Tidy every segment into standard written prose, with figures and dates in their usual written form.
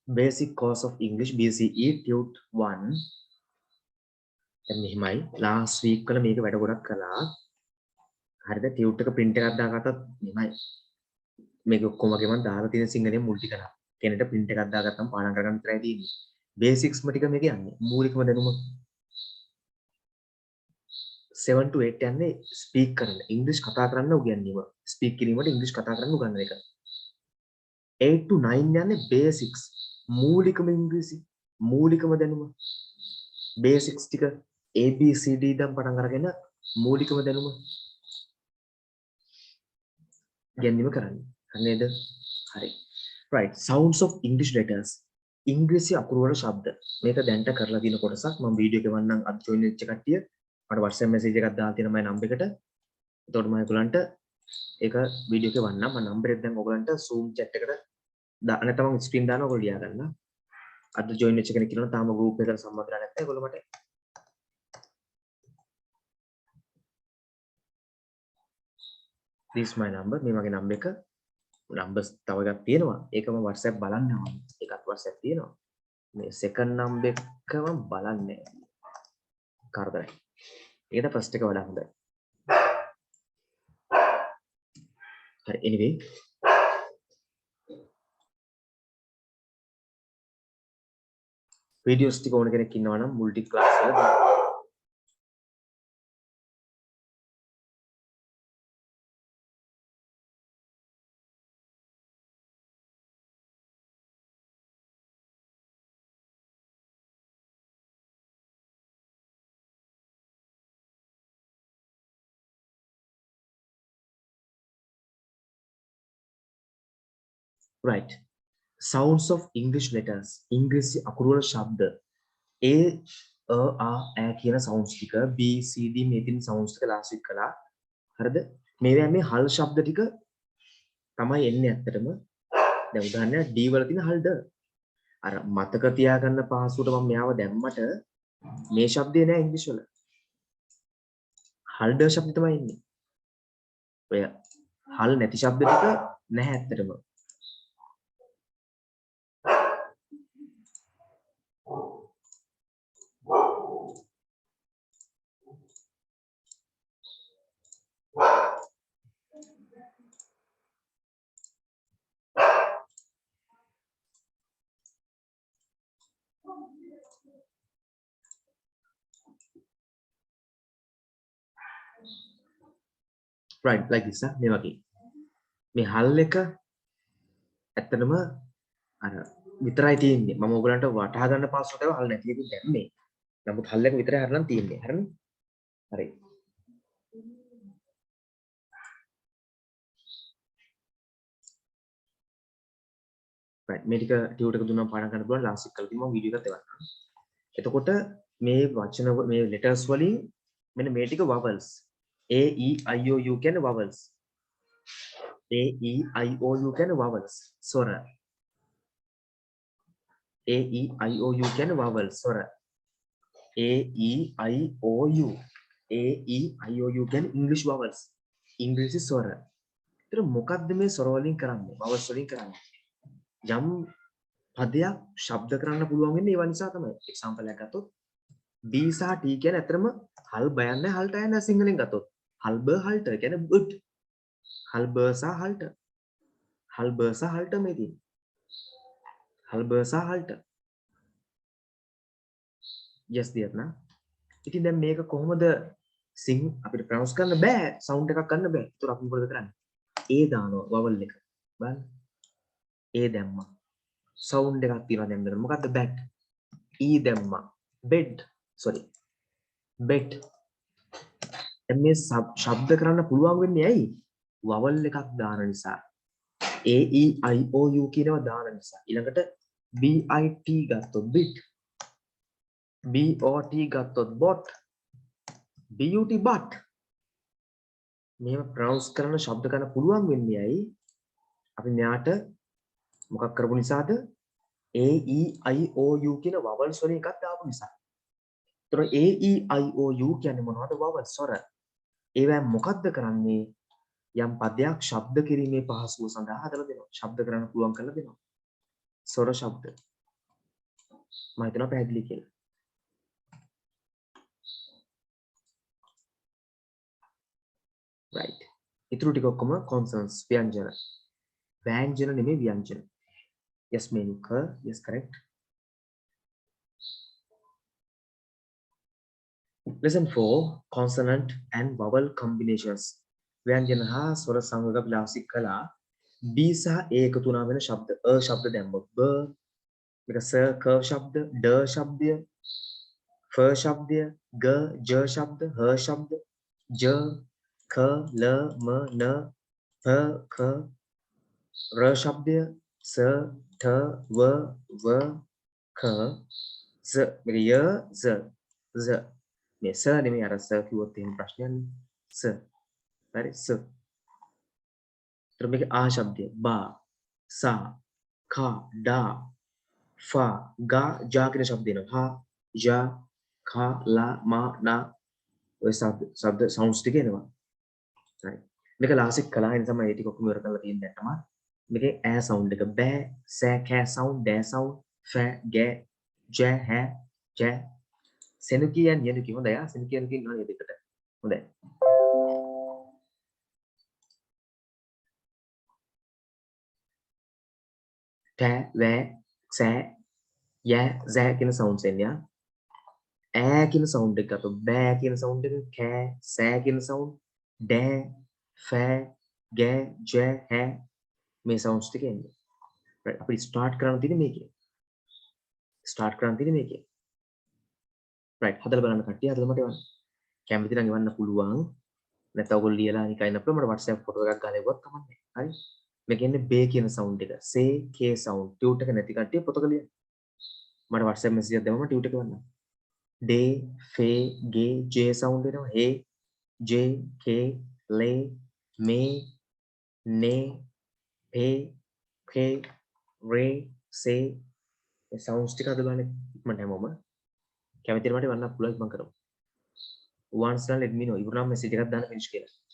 basic course of English BCE tut 1 දැන් මෙහිමයි last week වල මේක වැඩ ගොඩක් කළා හරිද tut එක print එකක් දාගත්තත් මෙහිමයි මේක ඔක්කොම වගේ මම දාලා තියෙන සිංහලෙන් මුල් ටික නා කෙනෙක්ට print එකක් දාගත්තම පාඩම් කරගන්න විතරයි තියෙන්නේ basics ම ටික මේක යන්නේ මූලිකම දැනුම 7 to 8 යන්නේ speak කරන්න English කතා කරන්න උගන්වීම speak කිරීමට English කතා කරන්න උගන්වන එක 8 to 9 යන්නේ basics මූලිකම ඉංග්‍රීසි මූලිකම දැනුම basics ටික ABCD දැන් පටන් අරගෙන මූලිකම දැනුම ගැනීම කරන්නේ හරි නේද හරි right sounds of English letters ඉංග්‍රීසි අකුරු වල ශබ්ද මේක දැන්ට කරලා තියෙන කොටසක් මම වීඩියෝ එක වන්නම් අද join වෙච්ච කට්ටිය මට WhatsApp message එකක් දාලා තියෙනවා මගේ number එකට එතකොට මම ඒගොල්ලන්ට ඒක වීඩියෝ එකේ වන්නම් මම number එක දැන් ඔයගොල්ලන්ට Zoom chat එකට දාන්න තමයි screen දානවා ඔයගොල්ලෝ ලියා ගන්න අද join වෙච්ච කෙනෙක් ඉන්නවා තාම group එකට සම්බන්ධ වෙලා නැත්නම් ඒගොල්ලෝ මට this my number මේ මගේ number එක numbers තව එකක් තියෙනවා ඒක මම WhatsApp බලන්නවා ඒකත් WhatsApp තියෙනවා මේ second number එක මම බලන්නේ කරදරයි ඒකට first එක වඩා හොඳයි හරි anyway videos ටික ඕන කෙනෙක් ඉන්නවා නම් multi class වල right sounds of English letters ඉංග්‍රීසි අකුරු වල ශබ්ද A a කියන sounds ටික B C D මේ තින් sounds ටික last week කළා හරිද මේවා මේ හල් ශබ්ද ටික තමයි එන්නේ ඇත්තටම දැන් උදාහරණයක් D වල තියෙන හල්ද අර මතක තියාගන්න පහසුවට මම මෙයාව දැම්මට මේ ශබ්දේ නෑ ඉංග්‍රීසි වල හල්ද ශබ්ද තමයි එන්නේ ඔය හල් නැති ශබ්ද ටික නැහැ ඇත්තටම right like this මේ වගේ මේ හල් එක ඇත්තටම අර විතරයි තියෙන්නේ මම ඔයගලන්ට වටහා ගන්න පාස්වර්ඩ් එක හල් නැති එකකින් දැම්මේ නමුත් හල් එක විතරයි හරනම් තියෙන්නේ හරිනේ හරි right මේ ටික ටියුටර් එක දුන්නාම පාඩම් කරන්න පුළුවන් ලාස්ට් එක කරලා තියෙනවා වීඩියෝ එකත් එවන්නම් එතකොට මේ වචන මේ letters වලින් මෙන්න මේ ටික vowels A E I O U කියන්නේ vowels A E I O U කියන්නේ vowels ස්වර A E I O U කියන්නේ vowels ස්වර A E I O U A E I O U කියන්නේ English vowels ඉංග්‍රීසි ස්වර ඒතර මොකද්ද මේ ස්වර වලින් කරන්නේ vowels වලින් කරන්නේ යම් පදයක් ශබ්ද කරන්න පුළුවන් වෙන්නේ ඒව නිසා තමයි එක්සැම්පල් එකක් ගත්තොත් B සහ T කියන්නේ අතරම හල් බයන්නේ හල්ට යන සිංහලෙන් ගත්තොත් හල්බ හල්ට කියන්නේ බුට් හල්බ සහ හල්ට හල්බ සහ හල්ට මේ තියෙන්නේ හල්බ සහ හල්ට yes dear නා ඉතින් දැන් මේක කොහොමද අපිට ප්‍රොනවුන්ස් කරන්න බෑ සවුන්ඩ් එකක් ගන්න බෑ ඒතර අපි මොකද කරන්නේ A දානවා vowel එක බලන්න A දැම්මා සවුන්ඩ් එකක් තියෙනවා දැන් මෙතන මොකද්ද bat E දැම්මා bed sorry bet මේ ශබ්ද කරන්න පුළුවන් වෙන්නේ ඇයි vowel එකක් දාන නිසා A E I O U කියනවා දාන නිසා ඊළඟට B I T ගත්තොත් bit B O T ගත්තොත් bot B U T but මේව ප්‍රොනවුන්ස් කරන ශබ්ද කරන්න පුළුවන් වෙන්නේ ඇයි අපි මෙයාට මොකක් කරපු නිසාද A E I O U කියන vowels වලින් එකක් දාපු නිසා ඒතර A E I O U කියන්නේ මොනවද vowels ස්වර ඒවා මොකද්ද කරන්නේ යම් පදයක් ශබ්ද කිරීමේ පහසුව සඳහා හදලා දෙනවා ශබ්ද කරන්න පුළුවන් කරලා දෙනවා ස්වර ශබ්ද මම හිතනවා පැහැදිලි කියලා. right. ඉතුරු ටික ඔක්කොම consonants ව්‍යංජන. ව්‍යංජන නෙමෙයි ව්‍යංජන. yes Menuka, yes correct. Lesson 4 consonant and vowel combinations. ව්‍යංජන හා ස්වර සංයෝග විලාසික කළා. B සහ A එකතු වුණා වෙන ශබ්ද ශබ්ද දැම්මොත් ब මේක ස ක ශබ්ද ඩ ශබ්දය फ शब्द ग ज शब्द ह शब्द ज ख ल म न फ ख र शब्द स ठ व ख ज मेरे य ज මේ ස නෙමෙයි අර ස කිව්වොත් එහෙම ප්‍රශ්නයක් නේ ස හරි ස ඊට මේකේ ආ શબ્දය බා සා खा डा फा गा जा කියන શબ્ද එනවා හා යා खा ला मा ना ඔය શબ્ද sounds ටික එනවා right මේක ලාසික් කළා ඒ නිසා මම ඒ ටික ඔක්කොම ඉවර කරලා තියෙන්නේ නැත්තම මේකේ ඈ sound එක බෑ සෑ කෑ sound ඩෑ sound ෆෑ ගෑ ජෑ හැ ජෑ සෙනුකියන් යනුකි හොඳයි ආ සෙනුකියන් කියනවා නේද එකට හොඳයි ටෑ වෑ සෑ යා සෑ කියන sounds එන්නේ ඈ කියන sound එක අප බෑ කියන sound එක කෑ සෑ කියන sound ඩෑ ෆෑ ගෑ ජෑ හැ මේ sounds ටික එන්නේ right අපි start කරන්න තියෙන්නේ මේකේ start කරන්න තියෙන්නේ මේකේ right හදලා බලන්න කට්ටිය හදලා මට එවන්න කැමති නම් එවන්න පුළුවන් නැත්නම් ඔයගොල්ලෝ ලියලා නිකන් ඉන්න පුළුවන් මට WhatsApp ෆොටෝ එකක් ගාලා එවුවත් කමන්නේ හරි මේක එන්නේ බේ කියන sound එක say k sound ටියුට් එක නැති කට්ටිය පොතක ලියන්න මට WhatsApp message එකක් දෙන්න මම ටියුට් එක එවන්නම් day fe ge j sound එනවා hey j k le me ne pe ke re say මේ sounds ටික හදලා බලන්න ඉක්මනට හැමෝම කැමතිද මට වන්න පුළුවන් මම කරමු once now let me know ඉවර නම් message එකක් දාන්න finish කියලා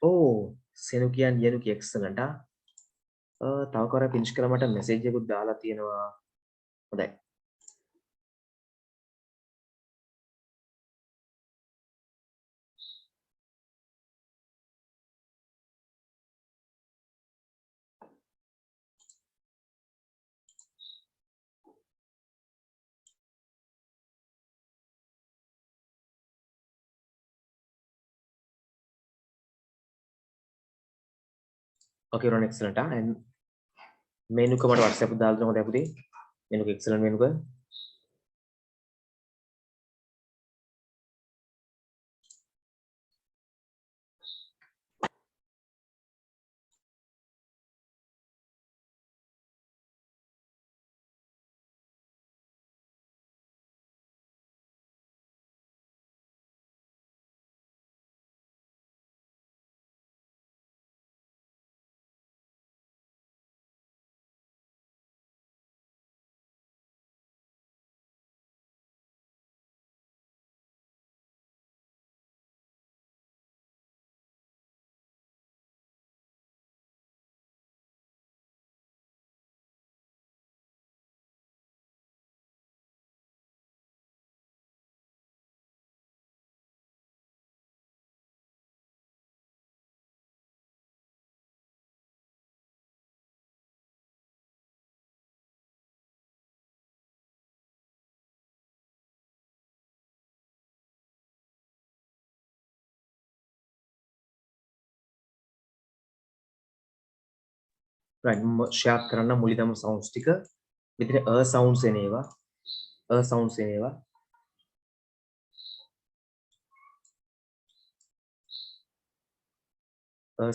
ඕ සෙනුකියන් යනුකි excellent තව කරා finish කරලා මට message එකකුත් දාලා තියෙනවා හොඳයි okay run excellent and මේනුක මට WhatsApp දාලා දෙන්න හොඳයි පුතේ මේනුක excellent මේනුක right share කරන්න මුලින්ම sounds ටික විතර sounds එනේවා sounds එනේවා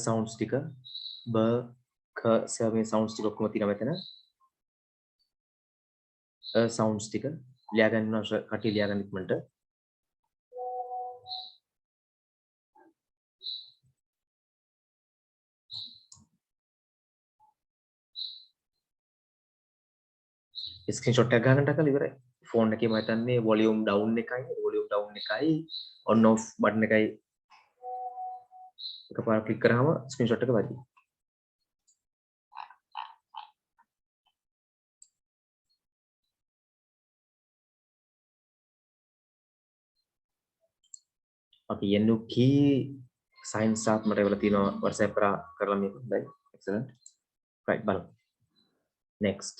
sounds ටික b ක සර්වේ sounds ටික ඔක්කොම තියෙනවා මෙතන sounds ටික ලියා ගන්න කටි ලියා ගන්න ඉක්මනට ස්ක්‍රීන්ෂොට් එකක් ගන්න ටකලා ඉවරයි ෆෝන් එකේ මම හිතන්නේ වොලියුම් ඩවුන් එකයි ඔන් ඔෆ් බටන් එකයි එකපාර ක්ලික් කරාම ස්ක්‍රීන්ෂොට් එක වදිනවා අපි එන්නුකී සයින්ස් ආත් මට වෙලා තියෙනවා WhatsApp කරලා මේක හොඳයි excellent right බලමු next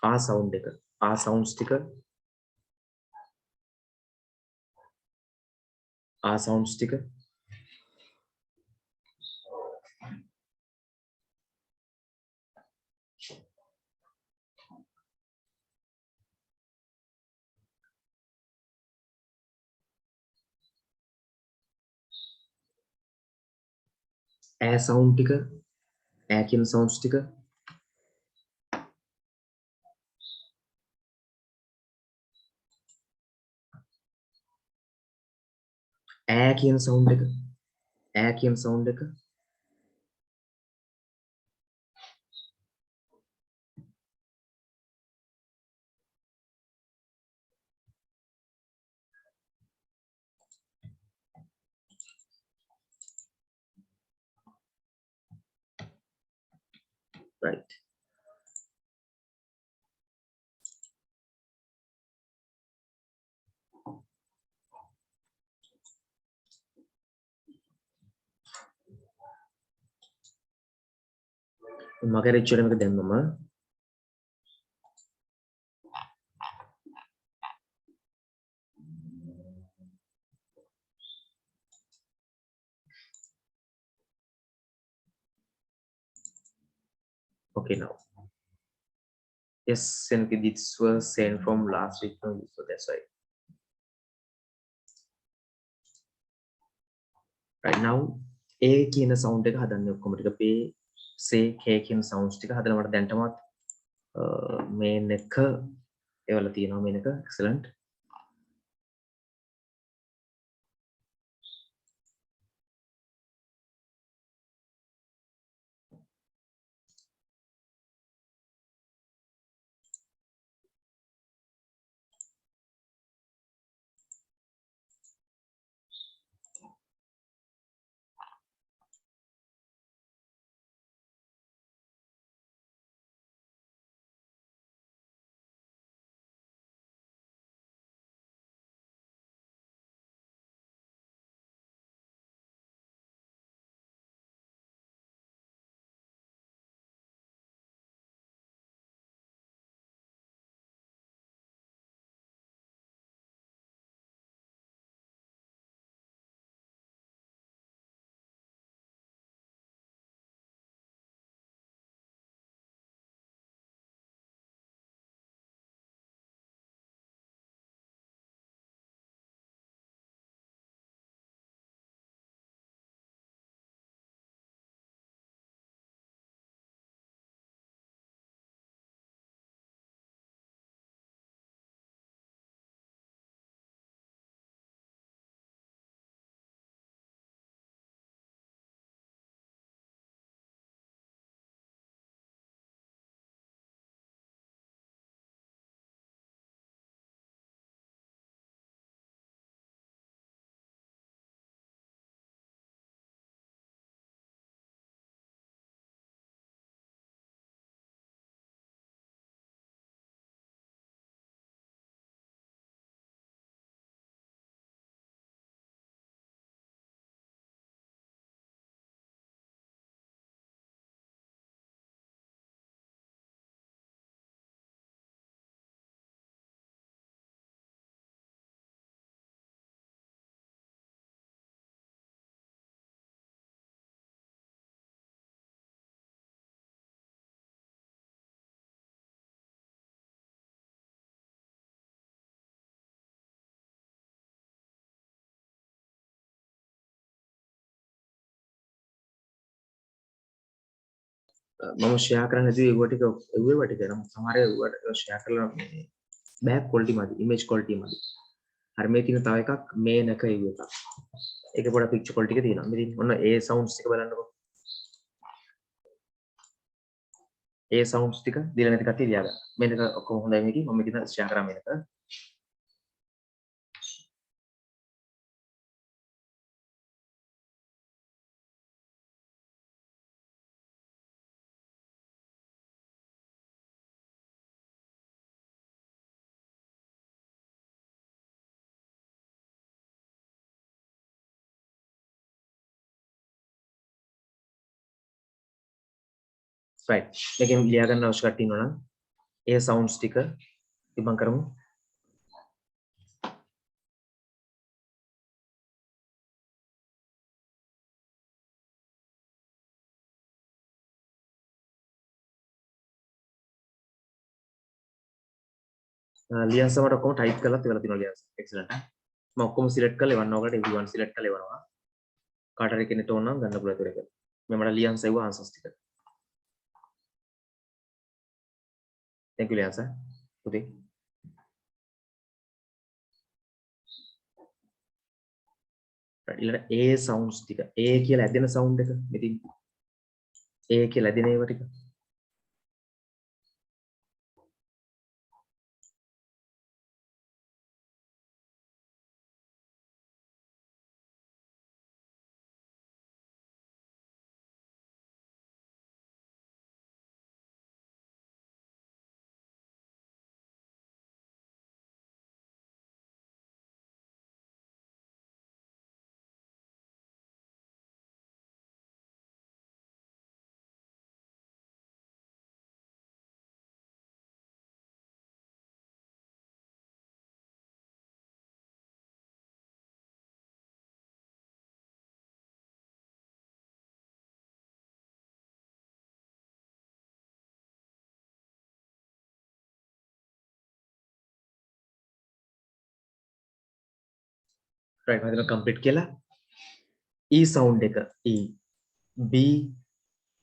sound එක sounds ටික sounds ටික sound ටික කියන sounds ටික කියන sound එක කියන sound එක right මගේ රෙච්චර් එක දැම්මම okay now yes and this was sent from last week so that's why right now a කියන sound එක හදන්න ඔක්කොම ටික p say k කියන sounds ටික හදලා මට දැන්ටමත් main එක ඒවල තියෙනවා main එක excellent මම ෂෙයා කරන්න හැදුවේ ඒව ටික ඒව ටික නම් සමහර ඒවට ෂෙයා කරලා මේ බෑක් ක්වොලිටි මදි ඉමේජ් ක්වොලිටි මදි. හරි මේ තියෙන තව එකක් මේ නැක ඒව එකක්. ඒකේ පොඩ පික්චර් ක්වොලිටි එක තියෙනවා. ඉතින් ඔන්න ඒ සවුන්ඩ්ස් ටික බලන්නකෝ. ඒ සවුන්ඩ්ස් ටික දීලා නැති කට්ටිය ලියා ගන්න. මේක ඔක්කොම හොඳයි මේකේ මම මේක ෂෙයා කරා මේක. right. මේකෙන් ලියා ගන්න අවශ්‍ය කට්ටිය ඉන්නවා නම් ඒ සවුන්ඩ්ස් ටික ඉබන් කරමු. ලියන්ස් මට ඔක්කොම ටයිප් කරලා ඉවරලා තියෙනවා ලියන්ස්. එක්සලන්ට්. මම ඔක්කොම සිලෙක්ට් කරලා එවන්න ඕකට everyone සිලෙක්ට් කරලා එවනවා. කාට හරි කෙනෙක්ට ඕන නම් ගන්න පුළුවන් ඒක. මේ මට ලියන්ස් එවුවා ආන්සර්ස් ටික. thank you ලියන්ස්. පුතේ. ඊළඟ ඒ සවුන්ඩ්ස් ටික. ඒ කියලා ඇදෙන සවුන්ඩ් එක. ඉතින් ඒ කියලා ඇදෙන ඒවා ටික. right මම හිතනවා කම්ප්ලීට් කියලා. E සවුන්ඩ් එක E B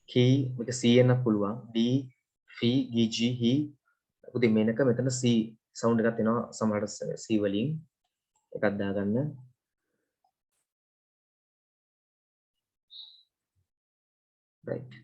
key මේක C එන්න පුළුවන් D F G G H පුතේ මේනක මෙතන C සවුන්ඩ් එකක් එනවා සමහරට C වලින් එකක් දාගන්න. right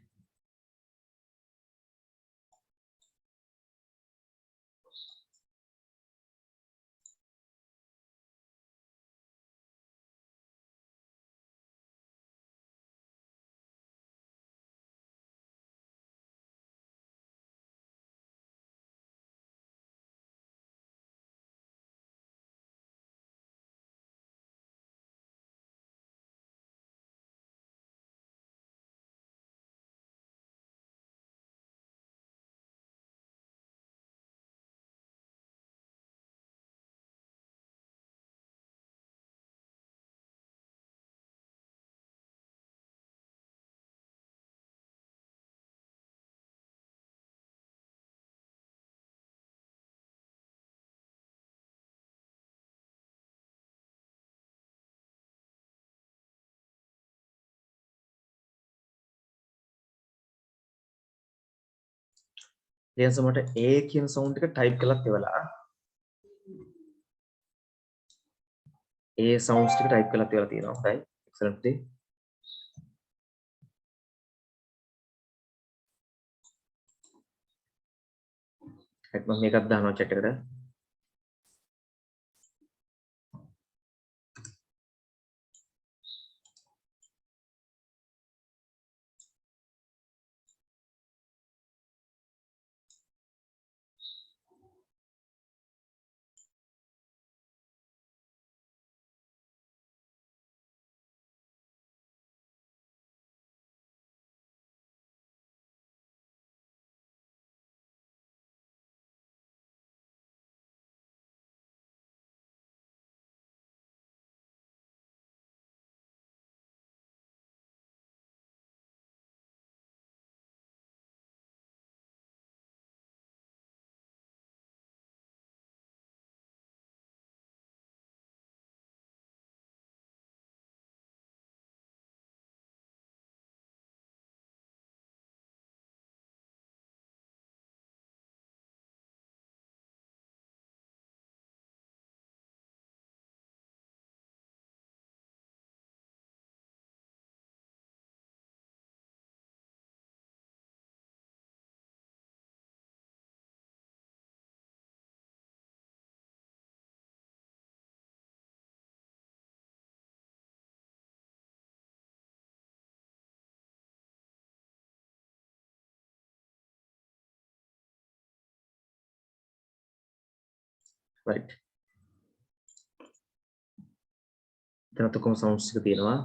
ලියන්ස් මට A කියන සවුන්ඩ් එක ටයිප් කරලත් එවලා. A සවුන්ඩ්ස් ටික ටයිප් කරලත් එවලා තියෙනවා. හොඳයි. excellent පුතේ. right මම මේකත් දානවා chat එකට. right. එතනත් ඔක්කොම sounds ටික තියෙනවා.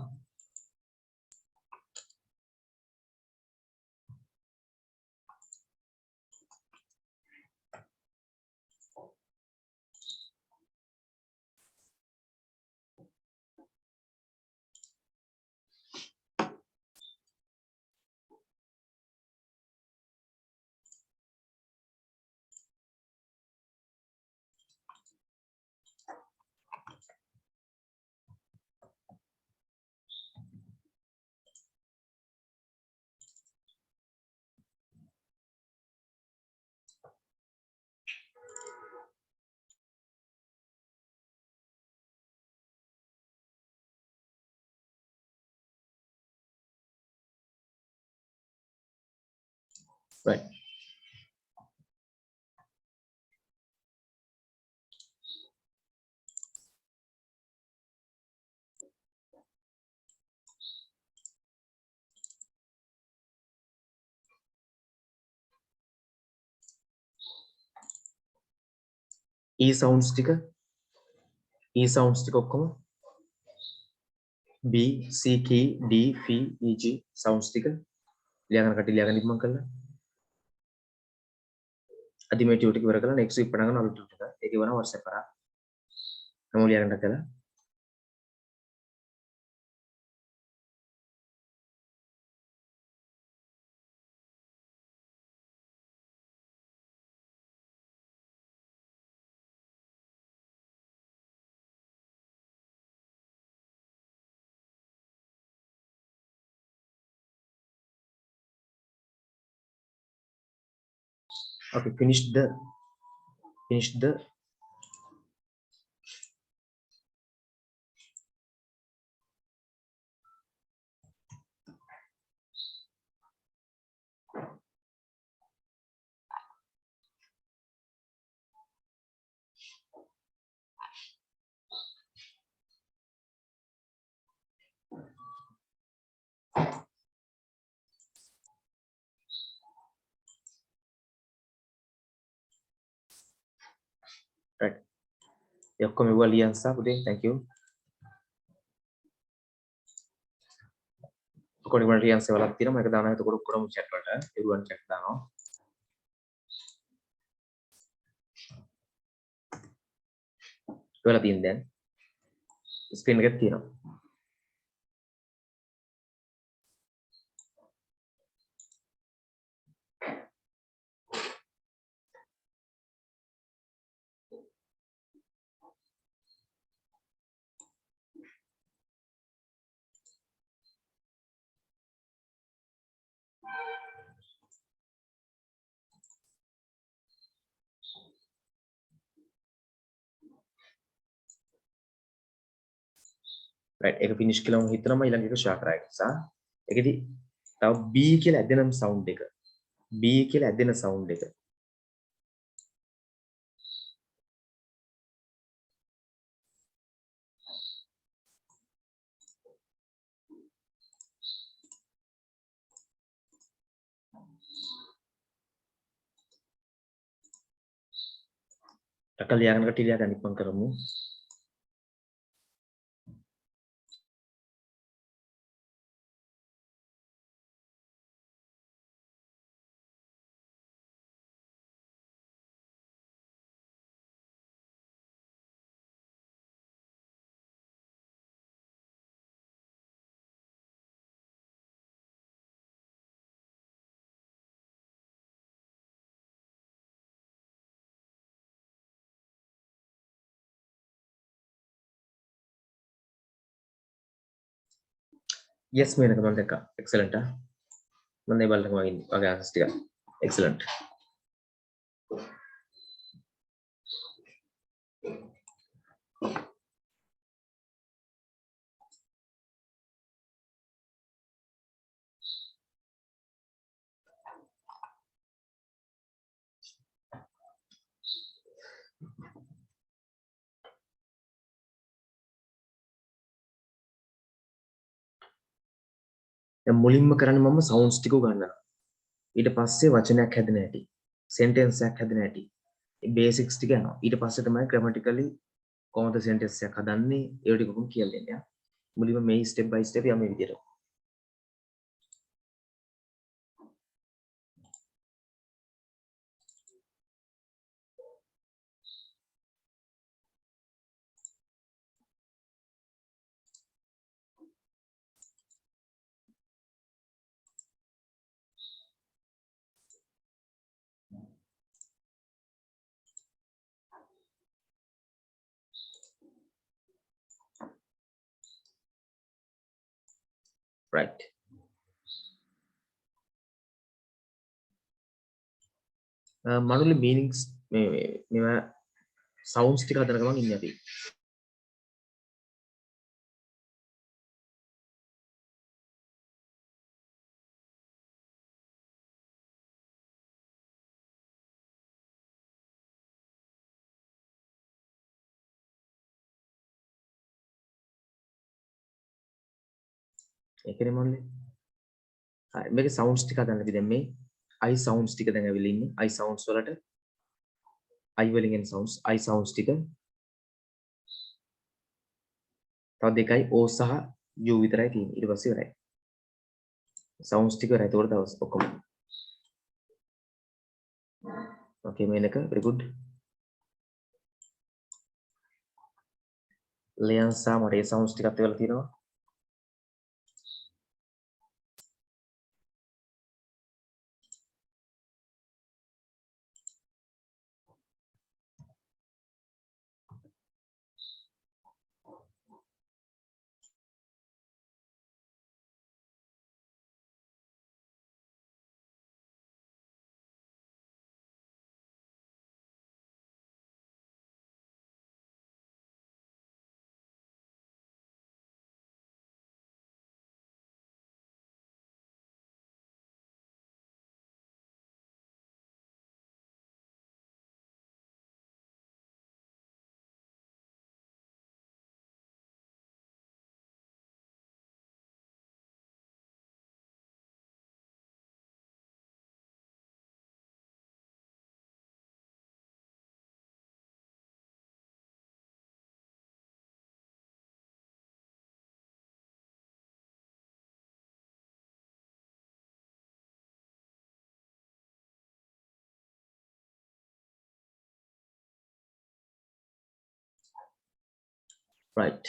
right. E sounds ටික ඔක්කොම B C key D F E G sounds ටික ලියාගන්න කටි ලියාගන්න ඉක්මන් කරලා අදි මේ ටියුට් එක ඉවර කරලා next week පටන් ගන්න අලුත් ටියුට් එක. ඒක වෙනවා WhatsApp කරා. හැමෝම ලියාගන්න කළා. Okay, finish the right. ඒ ඔක්කොම මෙවුවා ලියන්න සා පුතේ. Thank you. ඔක්කොම ඉවර ලියන්න සේවලක් තියෙනවා. මේක දානවා එතකොට ඔක්කොම chat වලට. everyone chat දානවා. වෙලා තියෙන දැන් ස්ක්‍රීන් එකක් තියෙනවා. right. ඒක finish කියලා මම හිතනවා ඊළඟ එක share කරා නිසා. ඒකෙදි තව B කියලා ඇදෙන sound එක. B කියලා ඇදෙන sound එක. අකල් ලියාගෙන කටි ලියා ගන්න ඉක්මන් කරමු. yes මේනක මම දැක්කා. excellent. මම මේ බලන්න වගේ answers ටික. excellent. දැන් මුලින්ම කරන්නේ මම sounds ටික උගන්වනවා. ඊට පස්සේ වචනයක් හැදෙන හැටි, sentence එකක් හැදෙන හැටි, බේසික්ස් ටික යනවා. ඊට පස්සේ තමයි grammatically කොහොමද sentence එකක් හදන්නේ ඒ ටික කොහොම කියලා දෙන්නේ. මුලින්ම මේ step by step යම මේ විදියට. right. මනුලි meanings මේවා sounds ටික හදන ගමන් ඉන්නේ අපි. ඒකනේ මනුලි. හරි මේකේ sounds ටික හදන්න අපි දැන් මේ I sounds ටික දැන් ඇවිල්ලා ඉන්නේ. I sounds වලට I වලින් එන sounds I sounds ටික තව දෙකයි O සහ U විතරයි තියෙන්නේ. ඊට පස්සේ ඉවරයි. sounds ටික ඉවරයි. ඒතකොට දවස් ඔක්කොම. okay Menaka very good. Lion සහ මට ඒ sounds ටිකත් එවලා තියෙනවා. right.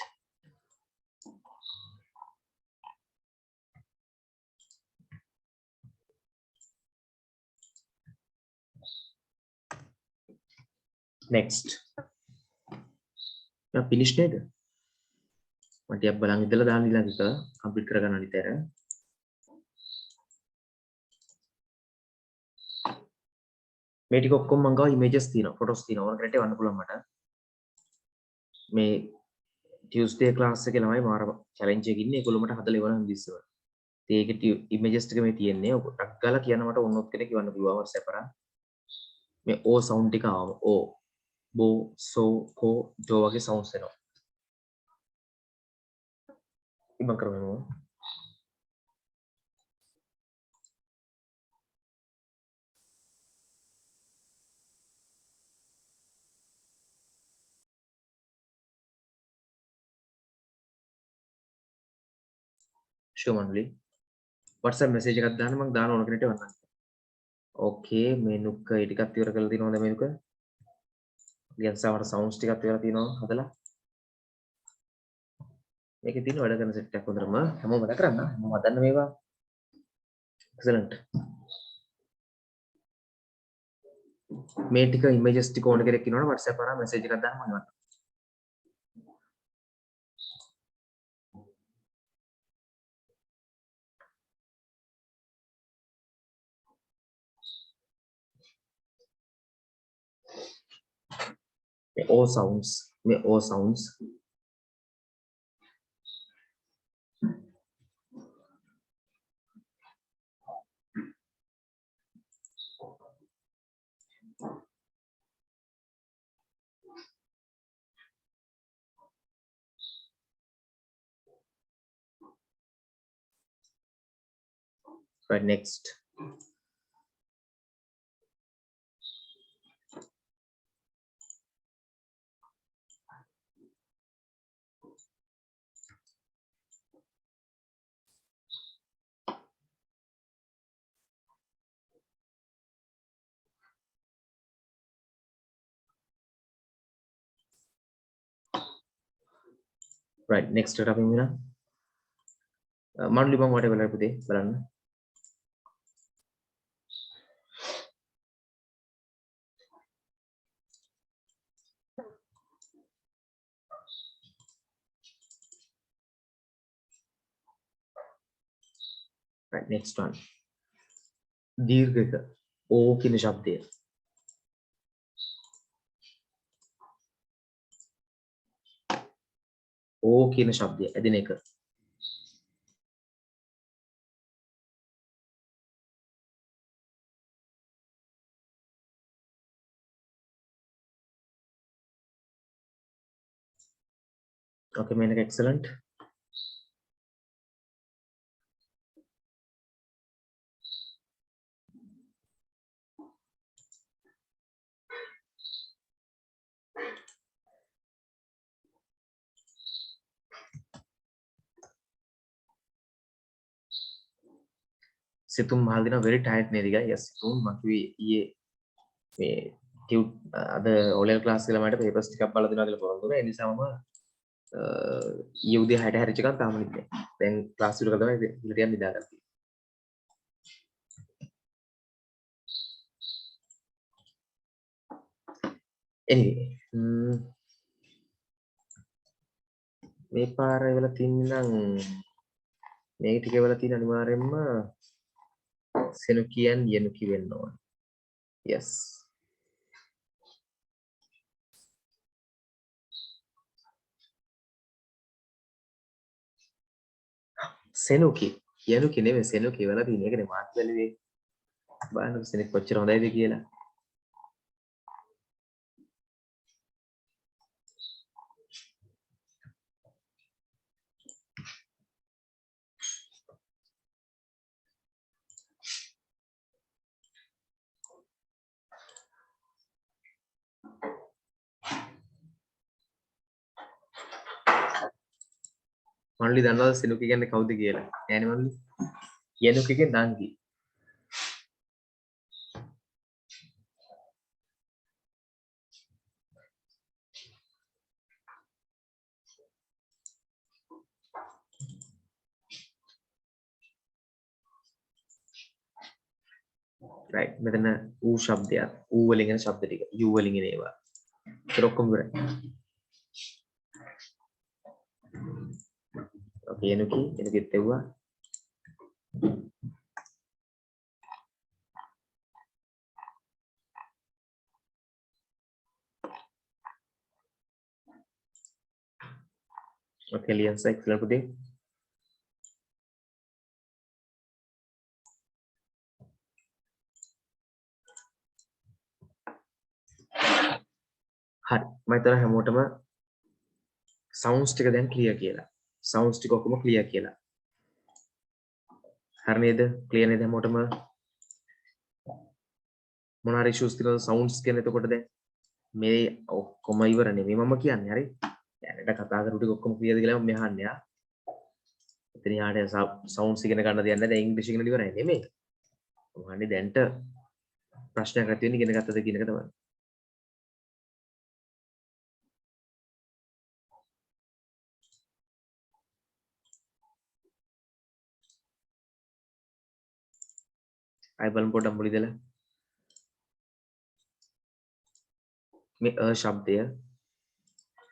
next. now finish නේද? මම ටිකක් බලන් ඉඳලා දාන්න ඊළඟ එක කම්ප්ලීට් කරගන්න අනිත් අර. මේ ටික ඔක්කොම මම ගාව images තියෙනවා photos තියෙනවා ඕන කෙනෙක්ට එවන්න පුළුවන් මට. මේ Tuesday class එකේ ළමයි මාර challenge එකකින් ඉන්නේ ඒගොල්ලෝ මට හදලා එවන හම්බිස්සව. ඉතින් ඒකේ images ටික මේ තියෙන්නේ. ඔක ටක් ගාලා කියන්න මට ඕනොත් කෙනෙක් එවන්න පුළුවන් WhatsApp කරා. මේ O sound ටික ආවම O bo so ko jo වගේ sounds එනවා. ඉබන් කරමු. ෂෝ මන්ලි WhatsApp message එකක් දාන්න මම දාන ඕන කෙනෙක්ට එවන්නම්. okay මේ නුක්ක ඒ ටිකක් ඉවර කරලා තියෙනවද මේ නුක? ලියන්සාවට sounds ටිකක් ඉවර තියෙනවා හදලා. මේකේ තියෙන වැඩ කරන සෙට් එකක් හොඳටම හැමෝම වැඩ කරන්න. හැමෝම හදන්න මේවා. excellent. මේ ටික images ටික ඕන කෙනෙක් ඉන්නවනම් WhatsApp කරා message එකක් දාන්න මම එවන්නම්. මේ all sounds මේ all sounds right next. right next එකට අපි මෙන්න මනුලි මම වට වෙලා පුතේ බලන්න right next one දීර්ඝක ඕ කියන ශබ්දය ඕ කියන ශබ්දය ඇදෙන එක okay මේක excellent සිතුම් මහල් දෙනවා very tired නේද guys yes සිතුම් මම කිව්වේ ඊයේ මේ ටියුට් අද ඕලෙවල් ක්ලාස් එකේ ළමයිට පේපර්ස් ටිකක් බලලා දෙනවා කියලා පොරොන්දු වුණා ඒ නිසාම ඊයේ උදේ 6ට හැරිච්ච එකක් තාම නිත් නැහැ දැන් ක්ලාස් එකට තමයි ඉලට යන්න නිදාගත්තා anyway මේ පාර වෙලා තින්නම් මේ ටික වෙලා තියෙන අනිවාර්යයෙන්ම සෙනුකියන් යෙනුකි වෙන්න ඕන yes සෙනුකි යෙනුකි නෙමෙයි සෙනුකි වෙලා තියෙන එකනේ මාත් බැලුවේ බලන්න සෙනෙක් කොච්චර හොඳයිද කියලා මන්ලි දන්නවද සෙනුකි කියන්නේ කවුද කියලා නෑනේ මන්ලි යෙනුකිගේ නංගි right මෙතන ඌ ශබ්දයක් ඌ වලින් එන ශබ්ද ටික යූ වලින් එන ඒවා ඒක ඔක්කොම ඉවරයි okay යෙනුකිත් එව්වා okay ලියන්ස excellent පුතේ හරි මම හිතනවා හැමෝටම සවුන්ඩ්ස් ටික දැන් ක්ලියර් කියලා සවුන්ඩ්ස් ටික ඔක්කොම ක්ලියර් කියලා හරි නේද ක්ලියර් නේද හැමෝටම මොනාරි ඉෂුස් තියෙනවද සවුන්ඩ්ස් කියන්නේ එතකොට දැන් මේ ඔක්කොම ඉවරනේ මේ මම කියන්නේ හරි දැනට කතා කරු ටික ඔක්කොම ක්ලියර්ද කියලා මම අහන්නේ ආ එතන යාට සවුන්ඩ්ස් ඉගෙන ගන්න දෙයක් නැහැ දැන් ඉංග්‍රීසි ඉගෙන ඉවරයි නෙමෙයි මම අහන්නේ දැන්ට ප්‍රශ්නයක් ඇති වෙන්නේ ඉගෙන ගත්තද කියන එක තමයි අය බලමු පොඩ්ඩක් මුල ඉඳලා මේ ශබ්දය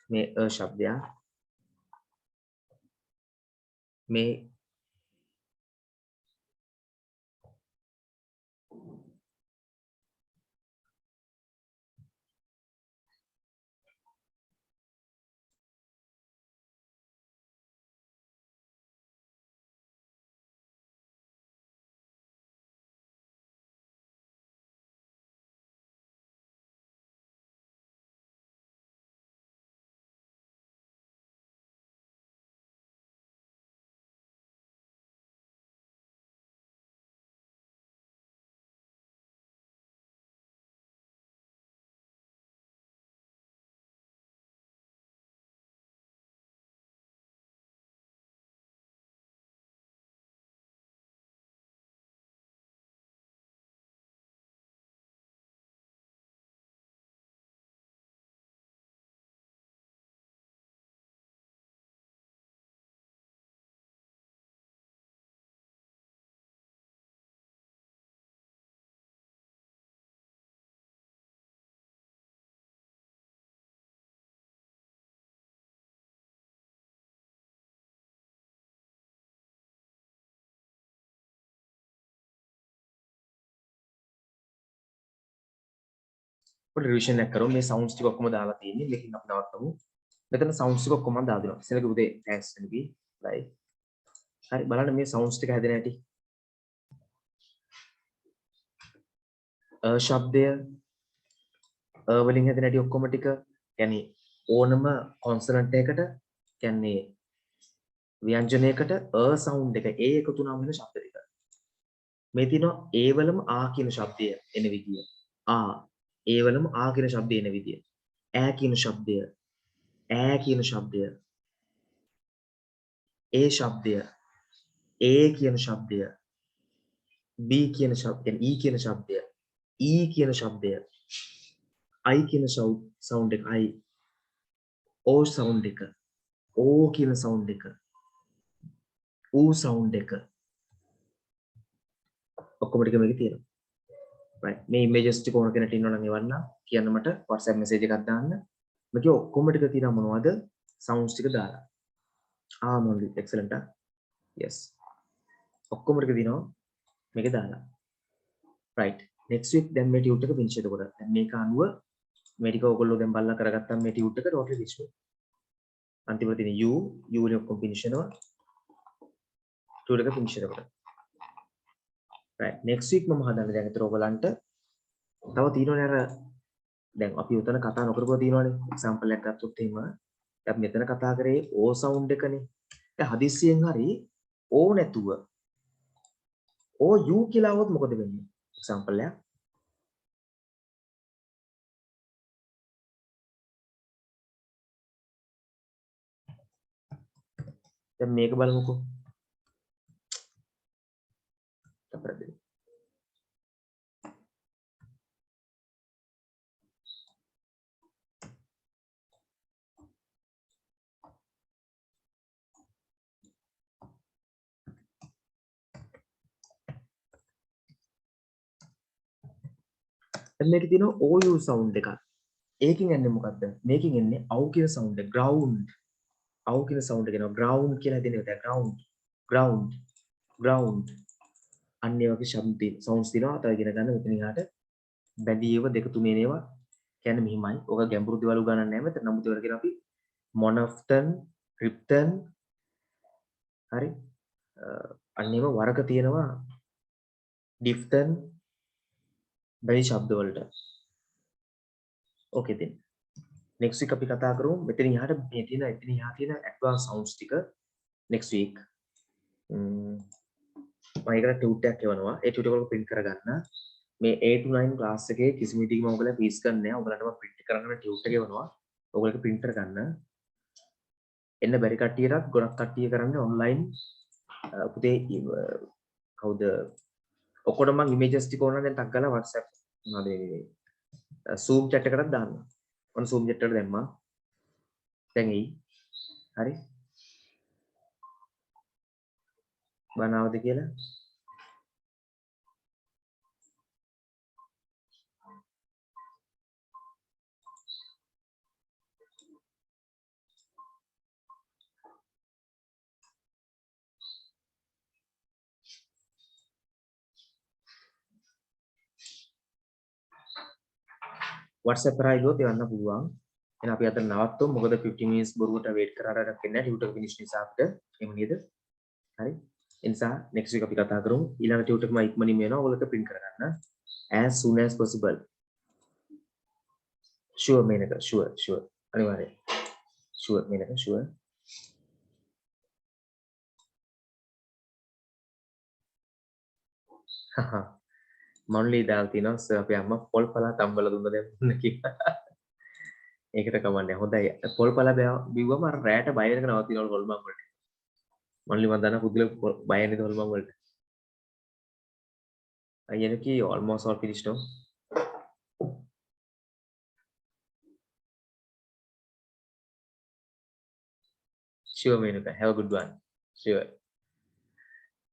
මේ ශබ්දය මේ පොඩි රිවිෂන් එකක් කරමු. මේ සවුන්ඩ්ස් ටික ඔක්කොම දාලා තියෙන්නේ. මේකෙන් අපි නවත්තමු. මෙතන සවුන්ඩ්ස් ටික ඔක්කොම දාලා දෙනවා. ඉස්සෙල්ලා කිව්වේ තෑන්ක්ස් වෙනකි. right. හරි බලන්න මේ සවුන්ඩ්ස් ටික හැදෙන හැටි. ශබ්දය වලින් හැදෙන හැටි ඔක්කොම ටික يعني ඕනම කොන්සනන්ට් එකකට කියන්නේ ව්‍යංජනයකට සවුන්ඩ් එක ඒ එකතු වුණාම වෙන ශබ්ද ටික. මේ තියෙනවා ඒ වලම ආ කියන ශබ්දය එන විදිය. ආ ඒ වලම ආ කියන ශබ්දය එන විදිය. ඈ කියන ශබ්දය ඈ කියන ශබ්දය ඒ ශබ්දය ඒ කියන ශබ්දය බී කියන ශබ්දය ඊ කියන ශබ්දය ඊ කියන ශබ්දය අයි කියන සවුන්ඩ් එක අයි ඕ සවුන්ඩ් එක ඕ කියන සවුන්ඩ් එක ඌ සවුන්ඩ් එක ඔක්කොම ටික මේකේ තියෙනවා. right මේ ඉමේජස් ටික ඕන කෙනෙක්ට ඉන්නවනම් එවන්න කියන්න මට WhatsApp message එකක් දාන්න. මේකේ ඔක්කොම ටික තියෙනවා මොනවද? sounds ටික දාලා. මොනවද? excellent ah. yes. ඔක්කොම ටික දිනවා මේකේ දාලා. right next week දැන් මේ ටියුට් එක finish එතකොට. දැන් මේක අනුව මේ ටික ඔයගොල්ලෝ දැන් බලලා කරගත්තාම මේ ටියුට් එක totally finish. අන්තිමට තියෙන u වලින් ඔක්කොම finish වෙනවා. ටියුට් එක finish එතකොට. right next week මම හදන්නේ දැන් ඒතර ඔයගලන්ට තව තියෙනවනේ අර දැන් අපි උතන කතා නොකරපුවා තියෙනවනේ example එකක් ගත්තොත් එහෙම දැන් මෙතන කතා කරේ o sound එකනේ දැන් හදිස්සියෙන් හරි o නැතුව o u කියලා આવොත් මොකද වෙන්නේ example එක දැන් මේක බලමුකෝ අපරදේ දැන් මේකේ තියෙනවා OU sound එකක්. ඒකෙන් එන්නේ මොකද්ද? මේකෙන් එන්නේ AU කියන sound එක. ground. AU කියන sound එක එනවා. ground කියලා දෙන්නේ නැහැ. ground. ground. අන්න ඒ වගේ ශබ්ද sounds තියෙනවා. අත ඉගෙන ගන්න මෙතන ඉහාට බැඳීව දෙක තුනේ ඒවා කියන්නේ මෙහිමයි. ඔක ගැඹුරු දේවල් උගන්නන්නේ නැහැ මෙතන. නමුත් ඒවල කියන අපි මොනොෆ්ටන්, ක්‍රිප්ටන් හරි. අන්න ඒවා වරක තියෙනවා ඩිෆ්ටන් බැරි ශබ්ද වලට. ඕකේ then. next week අපි කතා කරමු මෙතන ඉහාට මේ තියෙන එතන ඉහා තියෙන advanced sounds ටික next week. මම ඒකට ටියුට් එකක් එවනවා. ඒ ටියුට් එක ඔයගොල්ලෝ print කරගන්න. මේ 8 to 9 class එකේ කිසිම විදිහකින් මම ඔයගොල්ලෝ fees ගන්න නැහැ. ඔයගොල්ලන්ට මම print කරගෙන ටියුට් එක එවනවා. ඔයගොල්ලෝ printer ගන්න. එන්න බැරි කට්ටියටත් ගොඩක් කට්ටිය කරන්නේ online පුතේ කවුද ඔක්කොටම මම images ටික ඕන නම් දැන් ටක් ගාලා WhatsApp මොනවද මේ Zoom chat එකකට දාන්න. ඔන්න Zoom chat එකට දැම්මා. දැන් එයි. හරි. බනවද කියලා? WhatsApp කරා ගියොත් එවන්න පුළුවන්. එහෙනම් අපි අතන නවත්තමු. මොකද 15 minutes බොරුවට wait කරාට වෙන්නේ නැහැ. ටියුටර් finish නිසා අපිට. එහෙම නේද? හරි. ඒ නිසා next week අපි කතා කරමු. ඊළඟ ටියුටර් එක මම ඉක්මනින්ම එනවා. ඔයගොල්ලෝ print කරගන්න. As soon as possible. Sure Menaka. Sure. අනිවාර්යයෙන්. Sure මේනක. Sure. මොන්ලි දාලා තිනවා සර් අපේ අම්මා පොල් පලා තම්බලා දුන්න දැන් මොන්න කියලා. ඒකට කමන්නේ. හොඳයි. පොල් පලා බිව්වම අර රැයට බය වෙනක නවතිනවලු හොල්මන් වලට. මොන්ලි මන් දන්න පුදුල බය නැති හොල්මන් වලට. අයියනකි almost all finished now. Sure Menuka. Have a good one. Sure.